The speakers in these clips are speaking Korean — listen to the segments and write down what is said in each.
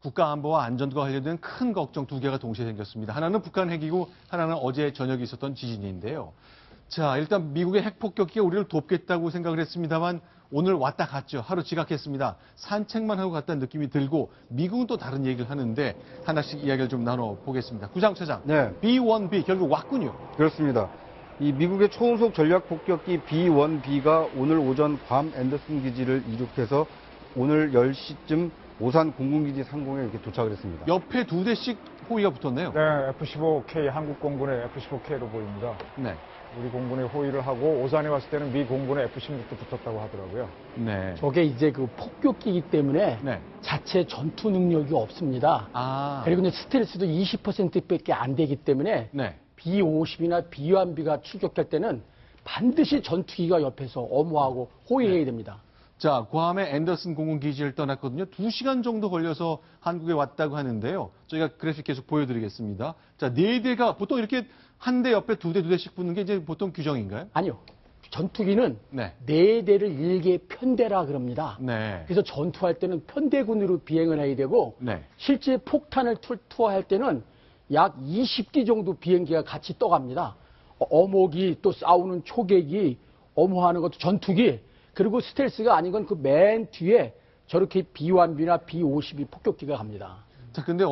국가 안보와 안전과 관련된 큰 걱정 두 개가 동시에 생겼습니다. 하나는 북한 핵이고 하나는 어제 저녁에 있었던 지진인데요. 자, 일단 미국의 핵 폭격기가 우리를 돕겠다고 생각을 했습니다만 오늘 왔다 갔죠. 하루 지각했습니다. 산책만 하고 갔다는 느낌이 들고 미국은 또 다른 얘기를 하는데 하나씩 이야기를 좀 나눠보겠습니다. 구상차장, 네. B-1B 결국 왔군요. 그렇습니다. 이 미국의 초음속 전략 폭격기 B-1B가 오늘 오전 괌 앤더슨 기지를 이륙해서 오늘 10시쯤 오산 공군기지 상공에 이렇게 도착을 했습니다. 옆에 두 대씩 호위가 붙었네요. 네, F-15K, 한국 공군의 F-15K로 보입니다. 네. 우리 공군이 호위를 하고 오산에 왔을 때는 미 공군의 F-16도 붙었다고 하더라고요. 네. 저게 이제 그 폭격기이기 때문에 네. 자체 전투 능력이 없습니다. 아. 그리고 이제 스텔스도 20%밖에 안 되기 때문에 네. B-50이나 B-1B가 출격할 때는 반드시 전투기가 옆에서 엄호하고 호위해야 됩니다. 자, 괌의 앤더슨 공군 기지를 떠났거든요. 2시간 정도 걸려서 한국에 왔다고 하는데요. 저희가 그래픽 계속 보여드리겠습니다. 자, 네 대가 보통 이렇게 한 대 옆에 두 대씩 붙는 게 이제 보통 규정인가요? 아니요. 전투기는 네. 네 대를 일개 편대라 그럽니다. 네. 그래서 전투할 때는 편대군으로 비행을 해야 되고 네. 실제 실제 폭탄을 투하할 때는 약 20기 정도 비행기가 같이 떠갑니다. 어목이 또 싸우는 초계기, 엄호하는 것도 전투기, 그리고 스텔스가 아닌 건 그 맨 뒤에 저렇게 B-1B나 B-52 폭격기가 갑니다. 자, 근데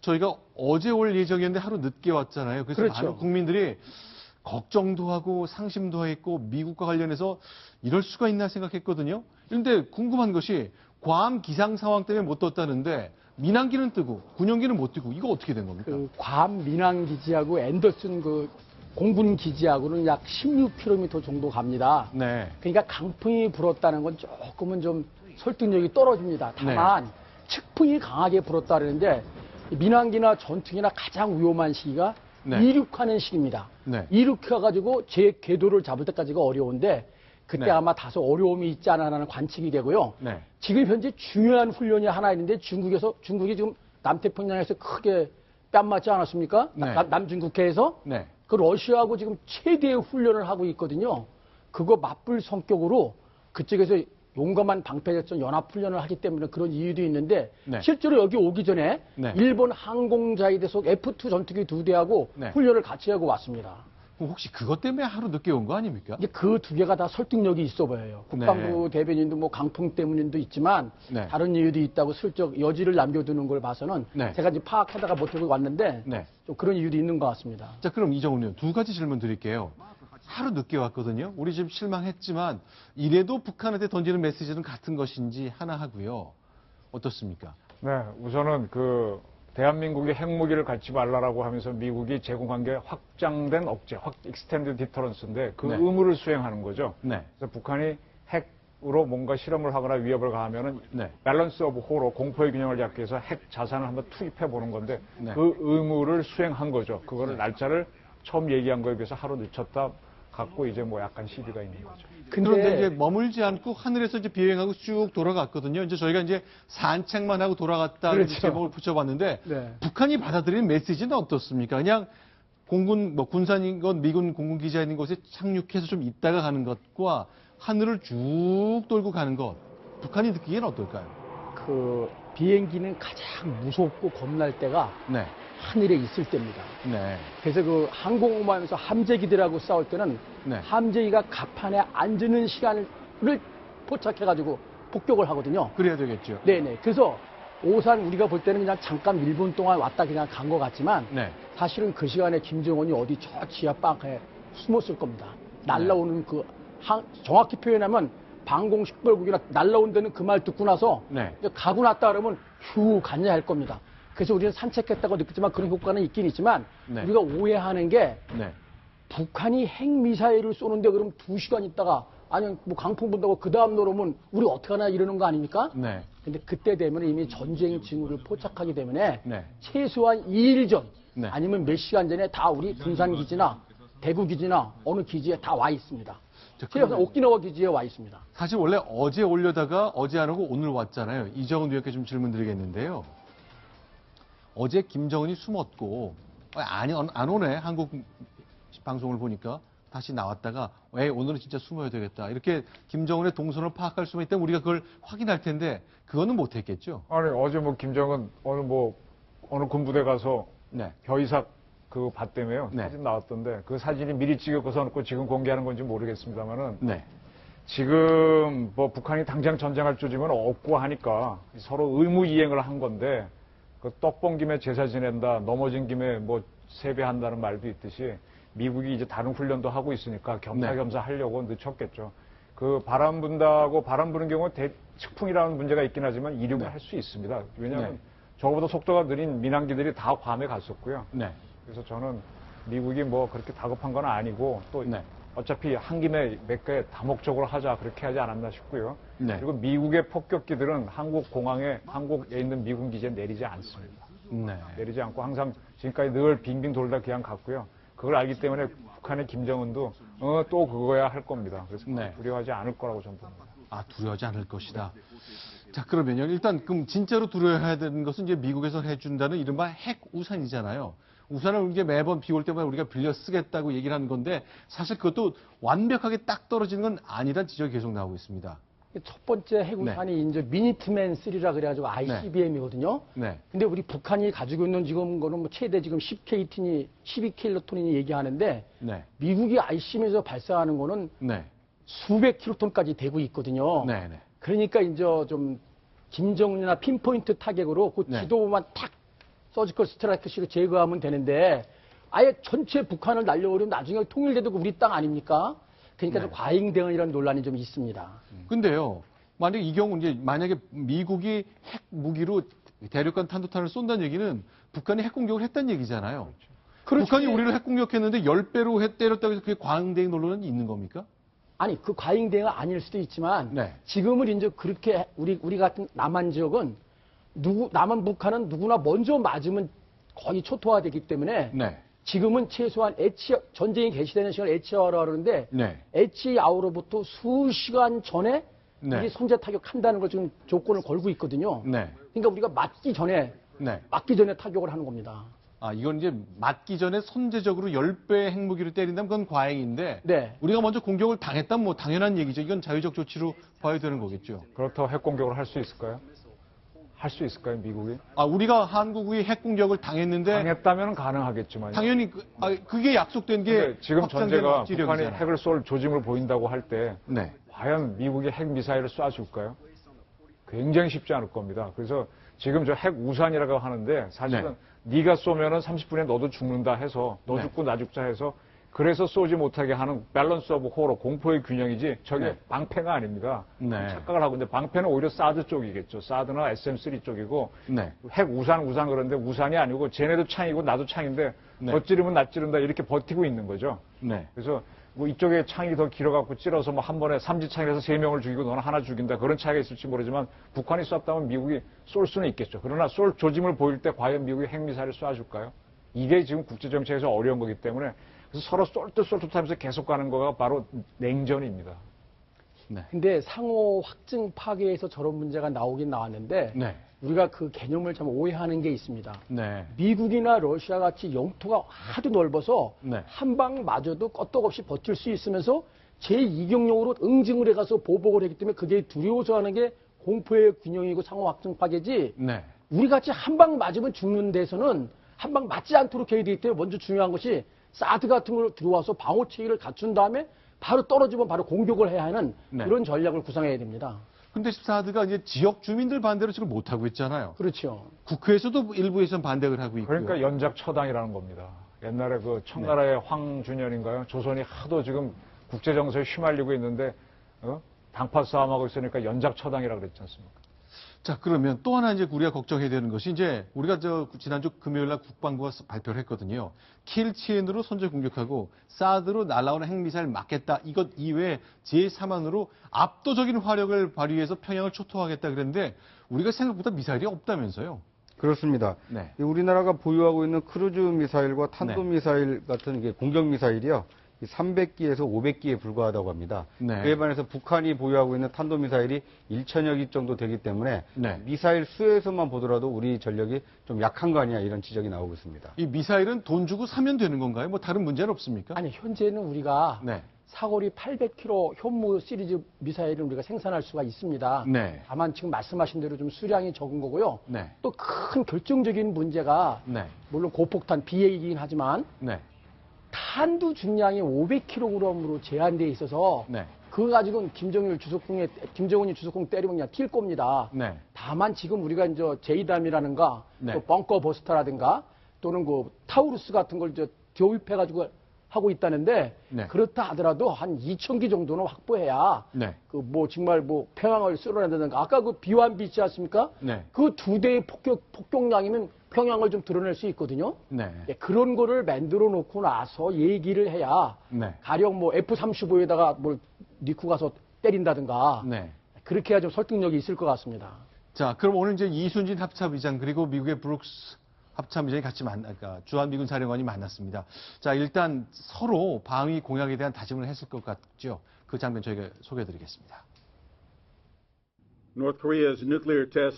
저희가 어제 올 예정이었는데 하루 늦게 왔잖아요. 그래서 그렇죠. 많은 국민들이 걱정도 하고 상심도 했고 미국과 관련해서 이럴 수가 있나 생각했거든요. 그런데 궁금한 것이 괌 기상 상황 때문에 못 떴다는데 민항기는 뜨고 군용기는 못 뜨고 이거 어떻게 된 겁니까? 그 괌 민항 기지하고 앤더슨 그 공군 기지하고는 약 16km 정도 갑니다. 네. 그러니까 강풍이 불었다는 건 조금은 좀 설득력이 떨어집니다. 다만 측풍이 강하게 불었다 그러는데 민항기나 전투기나 가장 위험한 시기가 네. 이륙하는 시기입니다. 네. 이륙해가지고 제 궤도를 잡을 때까지가 어려운데 그때 네. 아마 다소 어려움이 있지 않아라는 관측이 되고요. 네. 지금 현재 중요한 훈련이 하나 있는데 중국이 지금 남태평양에서 크게 뺨 맞지 않았습니까? 네. 남중국해에서 네. 그 러시아하고 지금 최대의 훈련을 하고 있거든요. 그거 맞불 성격으로 그쪽에서 용감한 방패작전 연합훈련을 하기 때문에 그런 이유도 있는데 네. 실제로 여기 오기 전에 네. 일본 항공자위 대속 F2 전투기 2대하고 네. 훈련을 같이 하고 왔습니다. 그럼 혹시 그것 때문에 하루 늦게 온 거 아닙니까? 이제 그 두 개가 다 설득력이 있어 보여요. 국방부 대변인도 뭐 강풍 때문인도 있지만 네. 다른 이유도 있다고 슬쩍 여지를 남겨두는 걸 봐서는 네. 제가 이제 파악하다가 못하고 왔는데 네. 좀 그런 이유도 있는 것 같습니다. 자, 그럼 이정훈 의원 두 가지 질문 드릴게요. 하루 늦게 왔거든요. 우리 좀 실망했지만 이래도 북한한테 던지는 메시지는 같은 것인지 하나 하고요. 어떻습니까? 네, 우선은 대한민국이 핵무기를 갖지 말라라고 하면서 미국이 제공한 게 확장된 억제, 익스텐드 디터런스인데 그 네. 의무를 수행하는 거죠. 네. 그래서 북한이 핵으로 뭔가 실험을 하거나 위협을 가하면은 네. 밸런스 오브 호로 공포의 균형을 잡기 위해서 핵 자산을 한번 투입해 보는 건데 네. 그 의무를 수행한 거죠. 그거를 날짜를 처음 얘기한 거에 비해서 하루 늦췄다 갖고 이제 뭐 약간 시비가 있는 거죠. 그런데 이제 머물지 않고 하늘에서 이제 비행하고 쭉 돌아갔거든요. 이제 저희가 이제 산책만 하고 돌아갔다 그렇죠. 제목을 붙여봤는데 네. 북한이 받아들이는 메시지는 어떻습니까? 그냥 공군 뭐 군산인 것 미군 공군 기지가 있는 곳에 착륙해서 좀 있다가 가는 것과 하늘을 쭉 돌고 가는 것 북한이 느끼기엔 어떨까요? 그 비행기는 가장 무섭고 겁날 때가 네, 하늘에 있을 때입니다. 네, 그래서 그 항공모함에서 함재기들하고 싸울 때는 네. 함재기가 갑판에 앉는 시간을 포착해가지고 폭격을 하거든요. 그래야 되겠죠. 네네. 그래서 오산 우리가 볼 때는 그냥 잠깐 1분 동안 왔다 그냥 간 것 같지만 네, 사실은 그 시간에 김정은이 어디 저 지하 방에 숨었을 겁니다. 날라오는 정확히 표현하면 방공 식별국이나 날라온 데는 그 말 듣고 나서 네. 이제 가고 났다 그러면 휴 갔냐 할 겁니다. 그래서 우리는 산책했다고 느꼈지만 그런 효과는 있긴 있지만 네. 우리가 오해하는 게 네, 북한이 핵미사일을 쏘는데 그럼 2시간 있다가 아니 뭐 강풍 분다고 그 다음 날 오면 우리 어떡하나 이러는 거 아닙니까? 네, 근데 그때 되면 이미 전쟁 징후를 포착하기 때문에 네. 최소한 2일 전 네. 아니면 몇 시간 전에 다 우리 군산 기지나 대구 기지나 어느 기지에 다 와 있습니다. 자, 최소한 오키나와 기지에 와 있습니다. 사실 원래 어제 올려다가 어제 안 오고 오늘 왔잖아요. 이정훈 의원께 좀 질문 드리겠는데요. 어제 김정은이 숨었고 안 오네 한국 방송을 보니까 다시 나왔다가 오늘은 진짜 숨어야 되겠다. 이렇게 김정은의 동선을 파악할 수만 있다면 우리가 그걸 확인할 텐데 그거는 못했겠죠. 아니, 어제 뭐 김정은 어느 군부대 가서 네. 겨이삭 그거 봤다며요. 네. 사진 나왔던데 그 사진이 미리 찍어서 놓고 지금 공개하는 건지 모르겠습니다만은 네. 지금 뭐 북한이 당장 전쟁할 조짐은 없고 하니까 서로 의무 이행을 한 건데 그 떡 본 김에 제사 지낸다, 넘어진 김에 뭐 세배한다는 말도 있듯이 미국이 이제 다른 훈련도 하고 있으니까 겸사겸사 하려고 늦췄겠죠. 그 바람 분다고 바람 부는 경우 측풍이라는 문제가 있긴 하지만 이륙을 네. 할 수 있습니다. 왜냐하면 네. 저거보다 속도가 느린 민항기들이 다 괌에 갔었고요. 네. 그래서 저는 미국이 뭐 그렇게 다급한 건 아니고 또 네. 어차피 한 김에 몇 개 다목적으로 하자 그렇게 하지 않았나 싶고요. 네. 그리고 미국의 폭격기들은 한국에 있는 미군 기지에 내리지 않습니다. 네. 내리지 않고 항상 지금까지 늘 빙빙 돌다 그냥 갔고요. 그걸 알기 때문에 북한의 김정은도 또 그거야 할 겁니다. 그래서 네. 두려워하지 않을 거라고 저는 봅니다. 아, 두려워하지 않을 것이다. 자, 그러면요. 일단, 그럼 진짜로 두려워해야 되는 것은 이제 미국에서 해준다는 이른바 핵 우산이잖아요. 우산을 이제 매번 비 올 때마다 우리가 빌려 쓰겠다고 얘기를 하는 건데 사실 그것도 완벽하게 딱 떨어지는 건 아니란 지적이 계속 나오고 있습니다. 첫 번째 해군산이 이제 미니트맨 3라 그래가지고 ICBM이거든요. 네. 근데 우리 북한이 가지고 있는 지금 거는 뭐 최대 지금 10KT니 12킬로톤이 얘기하는데 네. 미국이 ICBM에서 발사하는 거는 네. 수백 킬로톤까지 되고 있거든요. 네. 네. 그러니까 이제 좀 김정은이나 핀포인트 타격으로 그 네. 지도만 탁 서지컬 스트라이크식으로 제거하면 되는데 아예 전체 북한을 날려버리면 나중에 통일돼도 우리 땅 아닙니까? 그러니까 네. 좀 과잉 대응이라는 논란이 좀 있습니다. 근데요. 만약에 이 경우 이제 만약에 미국이 핵 무기로 대륙간 탄도탄을 쏜다는 얘기는 북한이 핵 공격을 했다는 얘기잖아요. 그렇지. 북한이 우리를 핵 공격했는데 10배로 때렸다고 해서 그게 과잉 대응 논란이 있는 겁니까? 아니 그 과잉 대응은 아닐 수도 있지만 네. 지금은 이제 그렇게 우리 같은 남한 지역은 남한 북한은 누구나 먼저 맞으면 거의 초토화되기 때문에 네. 지금은 최소한 전쟁이 개시되는 시간을 애치하라 그러는데 네. 애치아우로부터 수시간 전에 네. 우리 선제 타격한다는 걸 지금 조건을 걸고 있거든요. 네. 그러니까 우리가 맞기 전에 네. 타격을 하는 겁니다. 아, 이건 이제 맞기 전에 선제적으로 10배 핵무기를 때린다면 그건 과잉인데 네. 우리가 먼저 공격을 당했다면 뭐 당연한 얘기죠. 이건 자유적 조치로 봐야 되는 거겠죠. 그렇다고 핵 공격을 할 수 있을까요? 할 수 있을까요, 미국이? 아, 우리가 한국이 핵 공격을 당했는데 당했다면 가능하겠지만 당연히 그게 약속된 게 근데 지금 확장된 전제가 억지력이잖아요. 북한이 핵을 쏠 조짐을 보인다고 할 때 네. 과연 미국이 핵 미사일을 쏴줄까요? 굉장히 쉽지 않을 겁니다. 그래서 지금 저 핵 우산이라고 하는데 사실은 네가 쏘면은 30분에 너도 죽는다 해서 너 네. 죽고 나 죽자 해서 그래서 쏘지 못하게 하는 밸런스 오브 호러, 공포의 균형이지 저게 네. 방패가 아닙니다. 네. 착각을 하고 있는데 방패는 오히려 사드 쪽이겠죠. 사드나 SM3 쪽이고 네. 핵 우산 그런데 우산이 아니고 쟤네도 창이고 나도 창인데 네. 더 찌르면 나 찌른다 이렇게 버티고 있는 거죠. 네. 그래서 뭐 이쪽에 창이 더 길어갖고 찔러서 뭐 한 번에 삼지창에서 3명을 죽이고 너는 하나 죽인다 그런 차이가 있을지 모르지만 북한이 쐈다면 미국이 쏠 수는 있겠죠. 그러나 쏠 조짐을 보일 때 과연 미국이 핵미사일을 쏴줄까요? 이게 지금 국제정치에서 어려운 거기 때문에 그래서 서로 쏠 듯 하면서 계속 가는 거가 바로 냉전입니다. 네. 근데 상호 확증 파괴에서 저런 문제가 나오긴 나왔는데 네. 우리가 그 개념을 참 오해하는 게 있습니다. 네. 미국이나 러시아 같이 영토가 하도 넓어서 네. 한 방 맞아도 껐떡없이 버틸 수 있으면서 제2경용으로 응징을 해가서 보복을 했기 때문에 그게 두려워서 하는 게 공포의 균형이고 상호 확증 파괴지 네. 우리 같이 한 방 맞으면 죽는 데서는 한 방 맞지 않도록 해야 되기 때문에 먼저 중요한 것이 사드 같은 걸 들어와서 방어 체계를 갖춘 다음에 바로 떨어지면 바로 공격을 해야 하는 네. 이런 전략을 구상해야 됩니다. 근데 사드가 이제 지역 주민들 반대로 지금 못하고 있잖아요. 그렇죠. 국회에서도 일부에서는 반대를 하고 있고요. 그러니까 연작 처당이라는 겁니다. 옛날에 그 청나라의 황준현인가요? 조선이 하도 지금 국제정세에 휘말리고 있는데 당파 싸움하고 있으니까 연작 처당이라고 그랬지 않습니까? 자, 그러면 또 하나 이제 우리가 걱정해야 되는 것이 이제 우리가 지난주 금요일 날 국방부가 발표를 했거든요. 킬치엔으로 선제 공격하고 사드로 날아오는 핵미사일 막겠다. 이것 이외에 제3안으로 압도적인 화력을 발휘해서 평양을 초토하겠다 그랬는데 우리가 생각보다 미사일이 없다면서요. 그렇습니다. 네. 우리나라가 보유하고 있는 크루즈 미사일과 탄도 네. 미사일 같은 게 공격 미사일이요. 300기에서 500기에 불과하다고 합니다. 네. 그에 반해서 북한이 보유하고 있는 탄도미사일이 1,000여 기 정도 되기 때문에 네. 미사일 수에서만 보더라도 우리 전력이 좀 약한 거 아니냐 이런 지적이 나오고 있습니다. 이 미사일은 돈 주고 사면 되는 건가요? 뭐 다른 문제는 없습니까? 아니, 현재는 우리가 네. 사거리 800km 현무 시리즈 미사일을 우리가 생산할 수가 있습니다. 네. 다만 지금 말씀하신 대로 좀 수량이 적은 거고요. 네. 또 큰 결정적인 문제가 네. 물론 고폭탄 BA이긴 하지만 네. 탄두 중량이 500kg으로 제한되어 있어서 네. 그거 가지고는 김정은이 주석궁 때리면 그냥 튈 겁니다. 네. 다만 지금 우리가 이제 제이담이라든가 네. 또 벙커 버스터라든가 또는 그 타우루스 같은 걸 이제 교입해가지고 하고 있다는데 네. 그렇다 하더라도 한 2,000기 정도는 확보해야 네. 그 뭐 정말 뭐 평양을 쓸어낸다든가 아까 그 B1B 있지 않습니까? 네. 그 두 대의 폭격량이면 평양을 좀 드러낼 수 있거든요. 네. 예, 그런 거를 만들어 놓고 나서 얘기를 해야 네. 가령 뭐 F-35에다가 뭘 넣고 가서 때린다든가 네. 그렇게 해야 좀 설득력이 있을 것 같습니다. 자, 그럼 오늘 이제 이순진 합참의장 그리고 미국의 브룩스 합참의장이 같이 그러니까 주한미군 사령관이 만났습니다. 자, 일단 서로 방위 공약에 대한 다짐을 했을 것 같죠. 그 장면 저희가 소개해드리겠습니다. North Korea's nuclear test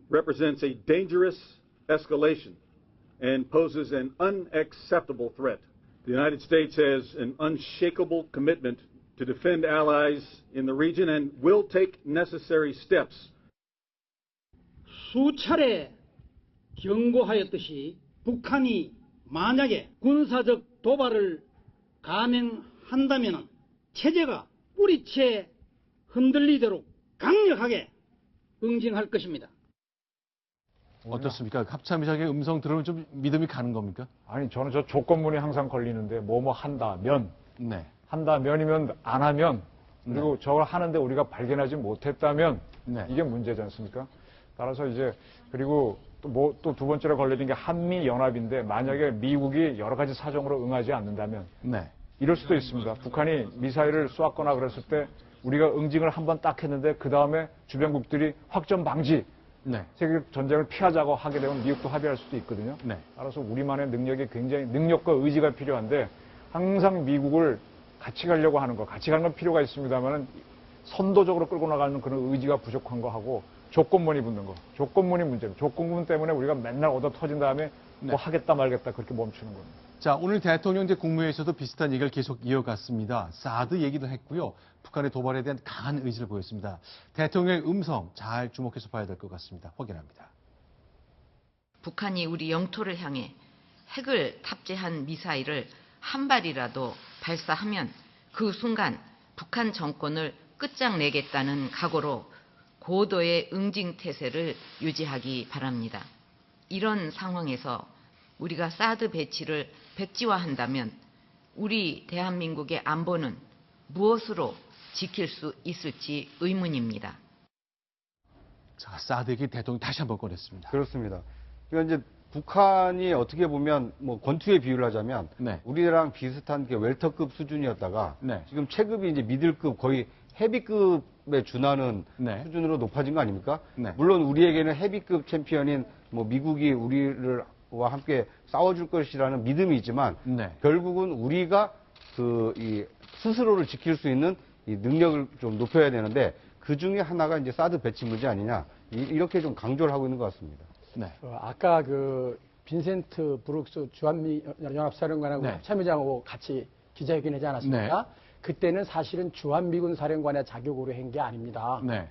represents a dangerous escalation and poses an unacceptable threat. The United States has an unshakable commitment to defend allies in the region and will take necessary steps. 수차례 경고하였듯이 북한이 만약에 군사적 도발을 감행한다면 체제가 뿌리채 흔들리도록 강력하게 응징할 것입니다. 어떻습니까? 합참의장의 음성 들으면 좀 믿음이 가는 겁니까? 아니, 저는 저 조건문이 항상 걸리는데, 뭐뭐 한다면, 네. 한다면이면 안 하면, 그리고 저걸 하는데 우리가 발견하지 못했다면, 네. 이게 문제지 않습니까? 따라서 이제, 그리고 또 두 번째로 걸리는 게 한미연합인데, 만약에 미국이 여러 가지 사정으로 응하지 않는다면, 네. 이럴 수도 있습니다. 북한이 미사일을 쏘았거나 그랬을 때, 우리가 응징을 한번 딱 했는데, 그 다음에 주변국들이 확전 방지, 네. 세계 전쟁을 피하자고 하게 되면 미국도 합의할 수도 있거든요. 네. 따라서 우리만의 능력이 굉장히 능력과 의지가 필요한데 항상 미국을 같이 가려고 하는 거, 같이 가는 건 필요가 있습니다만은 선도적으로 끌고 나가는 그런 의지가 부족한 거 하고 조건문이 붙는 거, 조건문이 문제입니다. 조건문 때문에 우리가 맨날 얻어 터진 다음에 네. 뭐 하겠다 말겠다 그렇게 멈추는 겁니다. 자, 오늘 대통령제 국무회의에서도 비슷한 얘기를 계속 이어갔습니다. 사드 얘기도 했고요. 북한의 도발에 대한 강한 의지를 보였습니다. 대통령의 음성 잘 주목해서 봐야 될 것 같습니다. 확인합니다. 북한이 우리 영토를 향해 핵을 탑재한 미사일을 한 발이라도 발사하면 그 순간 북한 정권을 끝장내겠다는 각오로 고도의 응징 태세를 유지하기 바랍니다. 이런 상황에서 우리가 사드 배치를 백지화한다면 우리 대한민국의 안보는 무엇으로 지킬 수 있을지 의문입니다. 자, 사드 얘기 대통령이 다시 한번 꺼냈습니다. 그렇습니다. 그러니까 이제 북한이 어떻게 보면 뭐 권투의 비유를 하자면 네. 우리랑 비슷한 게 웰터급 수준이었다가 네. 지금 체급이 이제 미들급 거의 헤비급에 준하는 네. 수준으로 높아진 거 아닙니까? 네. 물론 우리에게는 헤비급 챔피언인 뭐 미국이 우리와 함께 싸워줄 것이라는 믿음이 있지만 네. 결국은 우리가 이 스스로를 지킬 수 있는 이 능력을 좀 높여야 되는데 그 중에 하나가 이제 사드 배치 문제 아니냐 이렇게 좀 강조를 하고 있는 것 같습니다. 네. 아까 그 빈센트 브룩스 주한미 연합사령관하고 네. 합참의장하고 같이 기자회견하지 않았습니까? 그때는 사실은 주한미군 사령관의 자격으로 한 게 아닙니다. 네.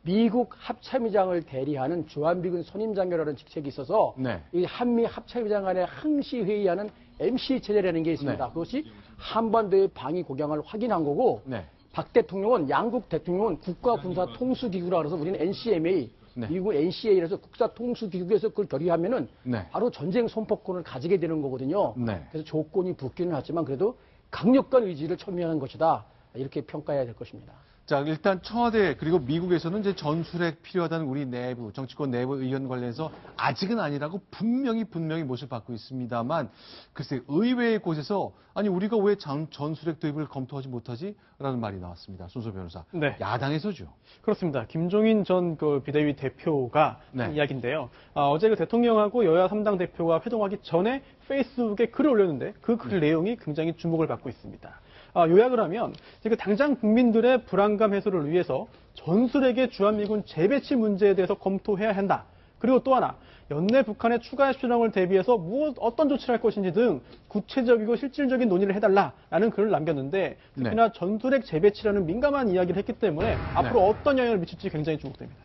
미국 합참의장을 대리하는 주한미군 선임장교라는 직책이 있어서 네. 이 한미 합참의장 간에 항시 회의하는 MC 체제라는 게 있습니다. 네. 그것이 한반도의 방위 고경을 확인한 거고 네. 박 대통령은 양국 대통령은 국가군사통수기구라 그래서 우리는 NCMA 네. 미국 NCA라서 국사통수기구에서 그걸 결의하면은 네. 바로 전쟁 선포권을 가지게 되는 거거든요. 네. 그래서 조건이 붙기는 하지만 그래도 강력한 의지를 천명한 것이다. 이렇게 평가해야 될 것입니다. 자, 일단 청와대 그리고 미국에서는 이제 전술핵 필요하다는 우리 내부 정치권 내부 의견 관련해서 아직은 아니라고 분명히 모습을 받고 있습니다만 글쎄 의외의 곳에서 아니 우리가 왜 전술핵 도입을 검토하지 못하지? 라는 말이 나왔습니다. 손소 변호사. 네. 야당에서죠. 그렇습니다. 김종인 전 그 비대위 대표가 네. 한 이야기인데요. 어제 그 대통령하고 여야 3당 대표가 회동하기 전에 페이스북에 글을 올렸는데 그 글 내용이 굉장히 주목을 받고 있습니다. 요약을 하면 지금 당장 국민들의 불안감 해소를 위해서 전술핵의 주한미군 재배치 문제에 대해서 검토해야 한다. 그리고 또 하나 연내 북한의 추가 실험을 대비해서 어떤 조치를 할 것인지 등 구체적이고 실질적인 논의를 해달라라는 글을 남겼는데 특히나 전술핵 재배치라는 민감한 이야기를 했기 때문에 앞으로 어떤 영향을 미칠지 굉장히 주목됩니다.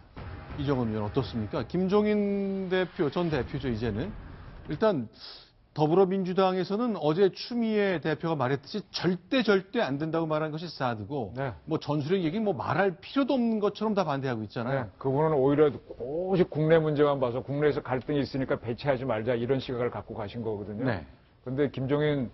이정은 의원 어떻습니까? 김종인 대표, 전 대표죠, 이제는. 일단 더불어민주당에서는 어제 추미애 대표가 말했듯이 절대 안 된다고 말한 것이 사드고 네. 뭐 전술핵 얘기는 뭐 말할 필요도 없는 것처럼 다 반대하고 있잖아요. 네, 그분은 오히려 오직 국내 문제만 봐서 국내에서 갈등이 있으니까 배치하지 말자 이런 시각을 갖고 가신 거거든요. 네. 근데 김종인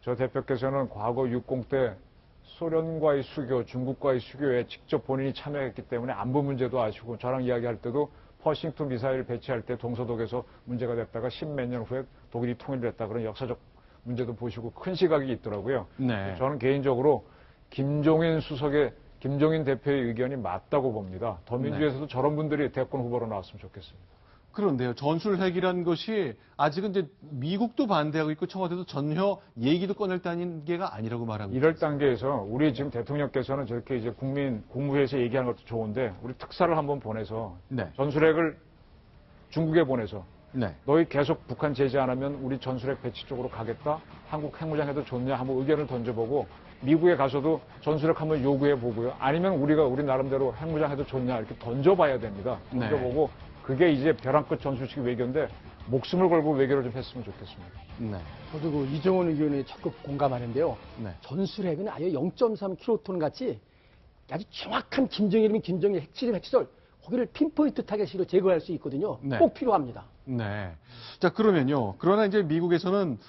저 대표께서는 과거 60 때 소련과의 수교, 중국과의 수교에 직접 본인이 참여했기 때문에 안보 문제도 아시고 저랑 이야기할 때도 퍼싱2 미사일 배치할 때 동서독에서 문제가 됐다가 십몇 년 후에 독일이 통일을 했다 그런 역사적 문제도 보시고 큰 시각이 있더라고요. 네. 저는 개인적으로 김종인 대표의 의견이 맞다고 봅니다. 더민주에서도 저런 분들이 대권 후보로 나왔으면 좋겠습니다. 그런데요, 전술핵이라는 것이 아직은 이제 미국도 반대하고 있고 청와대도 전혀 얘기도 꺼낼 단계가 아니라고 말하고 이럴 있습니다. 단계에서 우리 지금 대통령께서는 저렇게 이제 국무회의에서 얘기하는 것도 좋은데 우리 특사를 한번 보내서 네. 전술핵을 중국에 보내서 네. 너희 계속 북한 제재 안 하면 우리 전술핵 배치 쪽으로 가겠다? 한국 핵무장 해도 좋냐? 한번 의견을 던져보고 미국에 가서도 전술핵 한번 요구해 보고요. 아니면 우리 나름대로 핵무장 해도 좋냐? 이렇게 던져봐야 됩니다. 던져보고 그게 이제 벼랑 끝 전술식 외교인데 목숨을 걸고 외교를 좀 했으면 좋겠습니다. 네. 저도 그 이정원 의원에 적극 공감하는데요. 네. 전술핵은 아예 0.3킬로톤 같이 아주 정확한 김정일이면 김정일, 핵실험, 핵시설 거기를 핀포인트 타겟으로 제거할 수 있거든요. 네. 꼭 필요합니다. 네. 자, 그러면요. 그러나 이제 미국에서는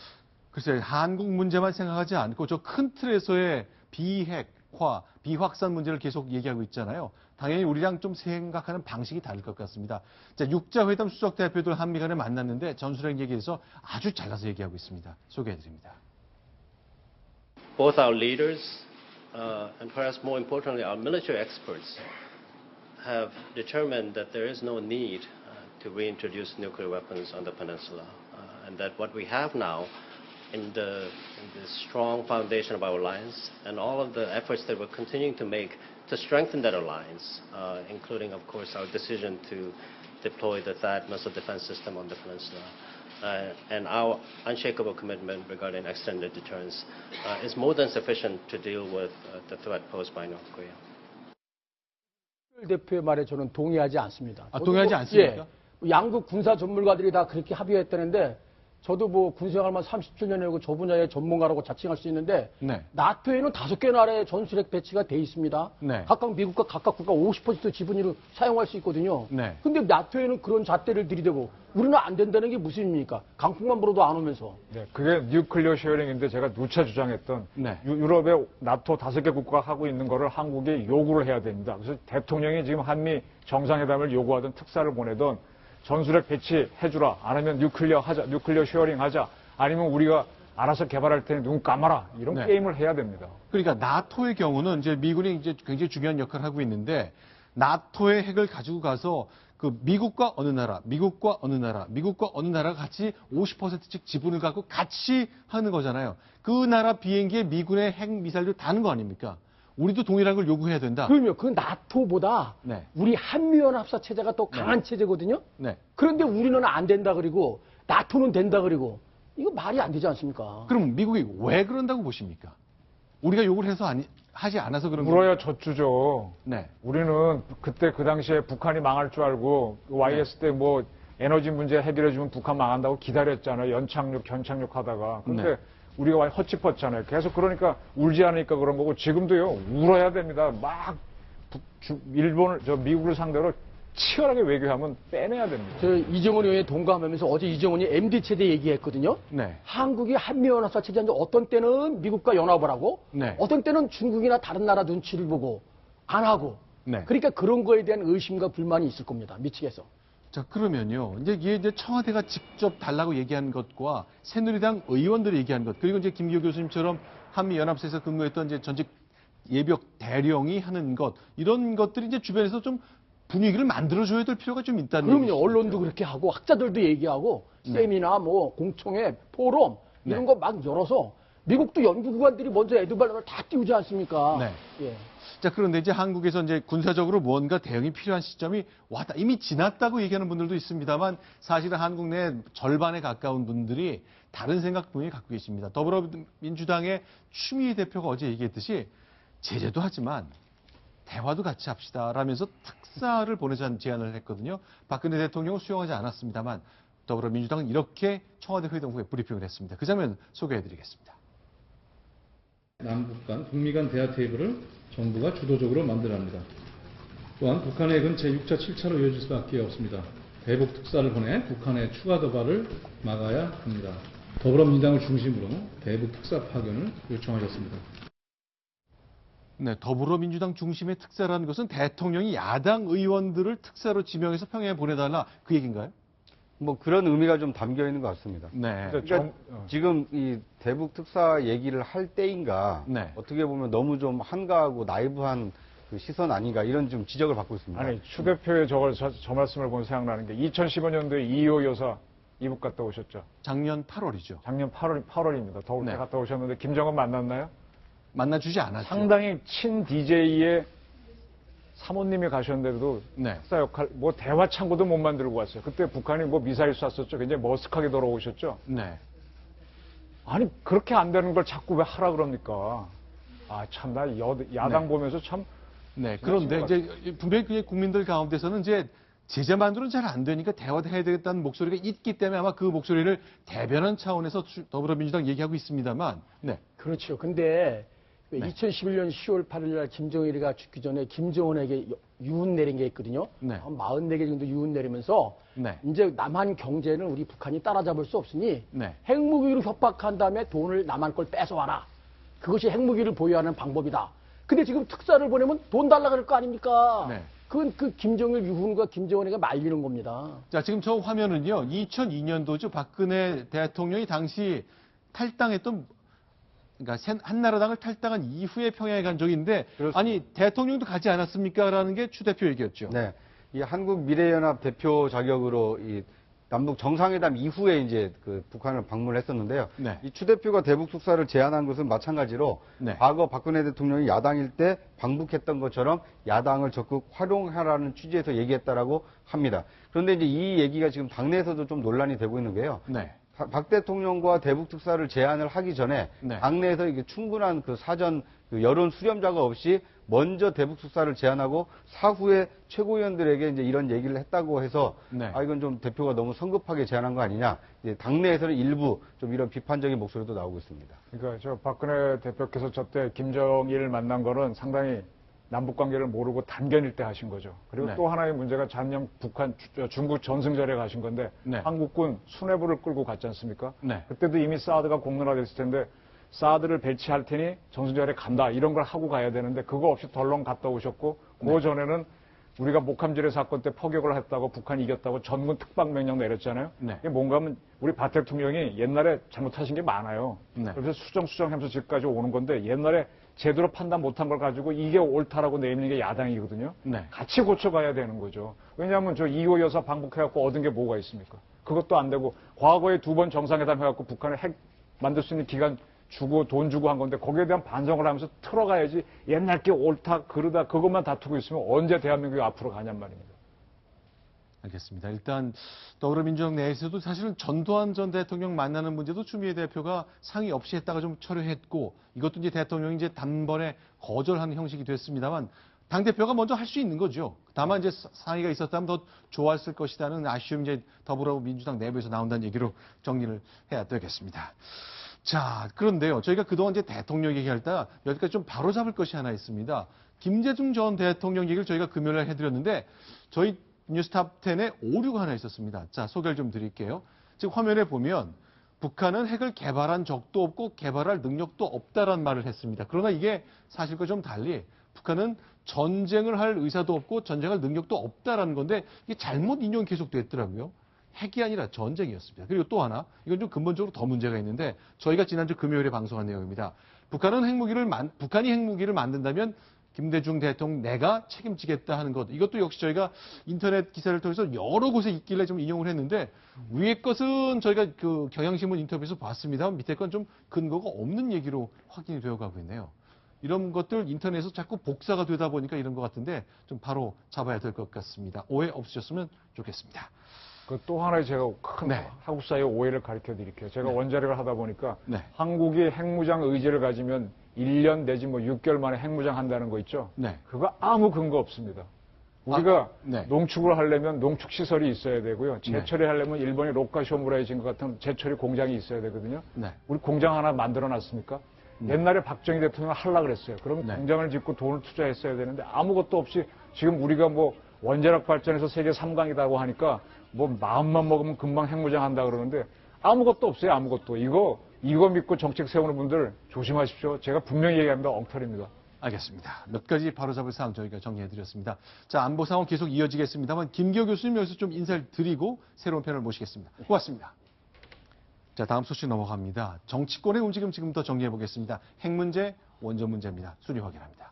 글쎄 한국 문제만 생각하지 않고 저 큰 틀에서의 비핵화, 비확산 문제를 계속 얘기하고 있잖아요. 당연히 우리랑 좀 생각하는 방식이 다를 것 같습니다. 자, 육자회담 수석 대표들 한미 간에 만났는데 전술핵 얘기에서 아주 잘라서 얘기하고 있습니다. 소개해드립니다. Both our leaders and perhaps more importantly our military experts have determined that there is no need to reintroduce nuclear weapons on the peninsula and that what we have now in the strong foundation of our alliance and all of the efforts that we're continuing to make to strengthen that alliance, including, of course, our decision to deploy the THAAD missile defense system on the peninsula, and our unshakable commitment regarding extended deterrence, is more than sufficient to deal with the threat posed by North Korea. 대표의 말에 저는 동의하지 않습니다. 동의하지 않습니까? 예, 양국 군사 전문가들이 다 그렇게 합의했다는데 저도 뭐 군생활만 37년이고 저 분야의 전문가라고 자칭할 수 있는데 네. 나토에는 5개 나라의 전술핵 배치가 돼 있습니다. 네. 각각 미국과 각각 국가 50% 지분으로 사용할 수 있거든요. 네. 근데 나토에는 그런 잣대를 들이대고 우리는 안 된다는 게 무슨 의미입니까? 강풍만 불어도 안 오면서. 네, 그게 뉴클리어 쉐어링인데 제가 누차 주장했던 네. 유럽의 나토 5개 국가가 하고 있는 거를 한국이 요구를 해야 됩니다. 그래서 대통령이 지금 한미 정상회담을 요구하던 특사를 보내던 전술핵 배치해주라. 안 하면 뉴클리어 하자. 뉴클리어 쉐어링 하자. 아니면 우리가 알아서 개발할 테니 눈 감아라. 이런 네. 게임을 해야 됩니다. 그러니까 나토의 경우는 이제 미군이 이제 굉장히 중요한 역할을 하고 있는데 나토의 핵을 가지고 가서 그 미국과 어느 나라, 미국과 어느 나라, 미국과 어느 나라가 같이 50%씩 지분을 갖고 같이 하는 거잖아요. 그 나라 비행기에 미군의 핵 미사일을 다는 거 아닙니까? 우리도 동일한 걸 요구해야 된다. 그러면 그 나토보다 네. 우리 한미연합사 체제가 더 강한 체제거든요. 네. 그런데 우리는 안 된다 그리고 나토는 된다 그리고 이거 말이 안 되지 않습니까? 그럼 미국이 왜 그런다고 보십니까? 우리가 요구를 해서 하지 않아서 그런 거예요. 물어야 젖주죠. 네. 우리는 그때 그 당시에 북한이 망할 줄 알고 YS 때 뭐 에너지 문제 해결해주면 북한 망한다고 기다렸잖아요. 연착륙, 견착륙 하다가. 근데 네. 우리가 많이 헛짚었잖아요. 계속 그러니까 울지 않으니까 그런 거고 지금도요. 울어야 됩니다. 막 미국을 상대로 치열하게 외교하면 빼내야 됩니다. 저 이정원 의원에 동감하면서 어제 이정원이 MD 체제 얘기했거든요. 네. 한국이 한미연합사 체제인데 어떤 때는 미국과 연합을 하고 네. 어떤 때는 중국이나 다른 나라 눈치를 보고 안 하고. 네. 그러니까 그런 거에 대한 의심과 불만이 있을 겁니다. 미측에서. 자, 그러면요. 이제 이게 청와대가 직접 달라고 얘기한 것과 새누리당 의원들이 얘기한 것, 그리고 이제 김기호 교수님처럼 한미연합사에서 근무했던 이제 전직 예비역 대령이 하는 것, 이런 것들이 이제 주변에서 좀 분위기를 만들어줘야 될 필요가 좀 있다는 그럼요. 얘기시죠. 언론도 그렇게 하고 학자들도 얘기하고 네. 세미나 뭐 공청회, 포럼 이런 네. 거 막 열어서 미국도 연구기관들이 먼저 에드발람을 다 띄우지 않습니까? 네. 예. 자, 그런데 이제 한국에서 이제 군사적으로 무언가 대응이 필요한 시점이 왔다. 이미 지났다고 얘기하는 분들도 있습니다만 사실은 한국 내 절반에 가까운 분들이 다른 생각 분명히 갖고 계십니다. 더불어민주당의 추미애 대표가 어제 얘기했듯이 제재도 하지만 대화도 같이 합시다 라면서 특사를 보내자는 제안을 했거든요. 박근혜 대통령은 수용하지 않았습니다만 더불어민주당은 이렇게 청와대 회동 후에 브리핑을 했습니다. 그 장면 소개해드리겠습니다. 남북 간, 북미 간 대화 테이블을 정부가 주도적으로 만들어야 합니다. 또한 북한의 핵은 제6차, 7차로 이어질 수밖에 없습니다. 대북 특사를 보내 북한의 추가 도발을 막아야 합니다. 더불어민주당을 중심으로 대북 특사 파견을 요청하셨습니다. 네, 더불어민주당 중심의 특사라는 것은 대통령이 야당 의원들을 특사로 지명해서 평양에 보내달라 그 얘기인가요? 뭐 그런 의미가 좀 담겨 있는 것 같습니다. 네. 그러니까 지금 이 대북 특사 얘기를 할 때인가 네. 어떻게 보면 너무 좀 한가하고 나이브한 그 시선 아닌가 이런 좀 지적을 받고 있습니다. 아니, 추 대표의 저 말씀을 보면 생각나는 게 2015년도에 이호 여사 이북 갔다 오셨죠. 작년 8월이죠. 작년 8월입니다. 더울 때 네. 갔다 오셨는데 김정은 만났나요? 만나주지 않았죠. 상당히 친 DJ의 사모님이 가셨는데도 네. 특사 역할, 뭐 대화 창구도 못 만들고 왔어요. 그때 북한이 뭐 미사일 쐈었죠. 굉장히 머쓱하게 돌아오셨죠. 네. 아니 그렇게 안 되는 걸 자꾸 왜 하라 그럽니까? 아 참 나 야당 네. 보면서 참. 네. 그런데 이제 분명히 그냥 국민들 가운데서는 이제 제재만으로는 잘 안 되니까 대화도 해야 되겠다는 목소리가 있기 때문에 아마 그 목소리를 대변한 차원에서 더불어민주당 얘기하고 있습니다만. 네. 그렇죠. 근데 네. 2011년 10월 8일 날 김정일이가 죽기 전에 김정은에게 유언 내린 게 있거든요. 네. 한 44개 정도 유언 내리면서 네. 이제 남한 경제는 우리 북한이 따라잡을 수 없으니 네. 핵무기로 협박한 다음에 돈을 남한 걸 뺏어와라. 그것이 핵무기를 보유하는 방법이다. 근데 지금 특사를 보내면 돈 달라 그럴 거 아닙니까? 네. 그건 그 김정일 유훈과 김정은이가 말리는 겁니다. 자, 지금 저 화면은요, 2002년도죠. 박근혜 대통령이 당시 탈당했던, 그러니까 한나라당을 탈당한 이후에 평양에 간 적인데, 그렇습니다. 아니, 대통령도 가지 않았습니까? 라는 게 추 대표 얘기였죠. 네. 이 한국미래연합 대표 자격으로 이 남북 정상회담 이후에 이제 그 북한을 방문했었는데요. 네. 이 추 대표가 대북 특사를 제안한 것은 마찬가지로 네. 과거 박근혜 대통령이 야당일 때 방북했던 것처럼 야당을 적극 활용하라는 취지에서 얘기했다라고 합니다. 그런데 이제 이 얘기가 지금 당내에서도 좀 논란이 되고 있는 게요. 네. 박 대통령과 대북 특사를 제안을 하기 전에 네. 당내에서 이게 충분한 그 사전 그 여론 수렴자가 없이 먼저 대북 특사를 제안하고 사후에 최고위원들에게 이제 이런 얘기를 했다고 해서 네. 아 이건 좀 대표가 너무 성급하게 제안한 거 아니냐. 이제 당내에서는 일부 좀 이런 비판적인 목소리도 나오고 있습니다. 그러니까 저 박근혜 대표께서 저때 김정일 만난 거는 상당히 남북 관계를 모르고 단견일 때 하신 거죠. 그리고 네. 또 하나의 문제가 작년 중국 전승절에 가신 건데 네. 한국군 수뇌부를 끌고 갔지 않습니까? 네. 그때도 이미 사드가 공론화됐을 텐데 사드를 배치할 테니 전승절에 간다 이런 걸 하고 가야 되는데 그거 없이 덜렁 갔다 오셨고 그 전에는 우리가 목함지뢰 사건 때 포격을 했다고 북한이 이겼다고 전군 특방 명령 내렸잖아요. 네. 이게 뭔가 하면 우리 박 대통령이 옛날에 잘못하신 게 많아요. 네. 그래서 수정하면서 지금까지 오는 건데 옛날에 제대로 판단 못한 걸 가지고 이게 옳다라고 내미는 게 야당이거든요. 네. 같이 고쳐가야 되는 거죠. 왜냐하면 저 2호 여사 방북해갖고 얻은 게 뭐가 있습니까? 그것도 안 되고 과거에 2번 정상회담 해갖고 북한에 핵 만들 수 있는 기간 주고 돈 주고 한 건데 거기에 대한 반성을 하면서 틀어가야지 옛날 게 옳다 그러다 그것만 다투고 있으면 언제 대한민국이 앞으로 가냔 말입니다. 알겠습니다. 일단 더불어민주당 내에서도 사실은 전두환 전 대통령 만나는 문제도 추미애 대표가 상의 없이 했다가 좀 철회했고 이것도 이제 대통령이 이제 단번에 거절하는 형식이 됐습니다만 당대표가 먼저 할 수 있는 거죠. 다만 이제 상의가 있었다면 더 좋았을 것이라는 아쉬움이 이제 더불어민주당 내부에서 나온다는 얘기로 정리를 해야 되겠습니다. 자, 그런데요. 저희가 그동안 이제 대통령 얘기할 때 여기까지 좀 바로잡을 것이 하나 있습니다. 김대중 전 대통령 얘기를 저희가 금요일에 해드렸는데 저희 뉴스탑 10에 오류가 하나 있었습니다. 자, 소개를 좀 드릴게요. 지금 화면에 보면 북한은 핵을 개발한 적도 없고 개발할 능력도 없다라는 말을 했습니다. 그러나 이게 사실과 좀 달리 북한은 전쟁을 할 의사도 없고 전쟁할 능력도 없다라는 건데 이게 잘못 인용이 계속 됐더라고요. 핵이 아니라 전쟁이었습니다. 그리고 또 하나, 이건 좀 근본적으로 더 문제가 있는데 저희가 지난주 금요일에 방송한 내용입니다. 북한이 핵무기를 만든다면 김대중 대통령 내가 책임지겠다 하는 것. 이것도 역시 저희가 인터넷 기사를 통해서 여러 곳에 있길래 좀 인용을 했는데 위에 것은 저희가 그 경향신문 인터뷰에서 봤습니다. 밑에 건 좀 근거가 없는 얘기로 확인이 되어가고 있네요. 이런 것들 인터넷에서 자꾸 복사가 되다 보니까 이런 것 같은데 좀 바로 잡아야 될 것 같습니다. 오해 없으셨으면 좋겠습니다. 그 또 하나의 제가 큰 네. 한국 사회의 오해를 가르쳐 드릴게요. 제가 네. 원자력을 하다 보니까 네. 한국이 핵무장 의지를 가지면 1년 내지 뭐 6개월 만에 핵무장 한다는 거 있죠? 네. 그거 아무 근거 없습니다. 우리가 네. 농축을 하려면 농축 시설이 있어야 되고요. 제철이 하려면 일본의 로카쇼무라의 진 것 같은 제철이 공장이 있어야 되거든요. 네. 우리 공장 하나 만들어 놨습니까? 옛날에 박정희 대통령 하려고 그랬어요. 그러면 네. 공장을 짓고 돈을 투자했어야 되는데 아무것도 없이 지금 우리가 뭐 원자력 발전에서 세계 3강이라고 하니까 뭐 마음만 먹으면 금방 핵무장 한다 그러는데 아무것도 없어요. 아무것도. 이거 믿고 정책 세우는 분들 조심하십시오. 제가 분명히 얘기합니다. 엉터리입니다. 알겠습니다. 몇 가지 바로잡을 사항 저희가 정리해드렸습니다. 자, 안보 상황 계속 이어지겠습니다만 김기호 교수님 여기서 좀 인사를 드리고 새로운 패널 모시겠습니다. 고맙습니다. 자, 다음 소식 넘어갑니다. 정치권의 움직임 지금부터 정리해보겠습니다. 핵 문제, 원전 문제입니다. 순위 확인합니다.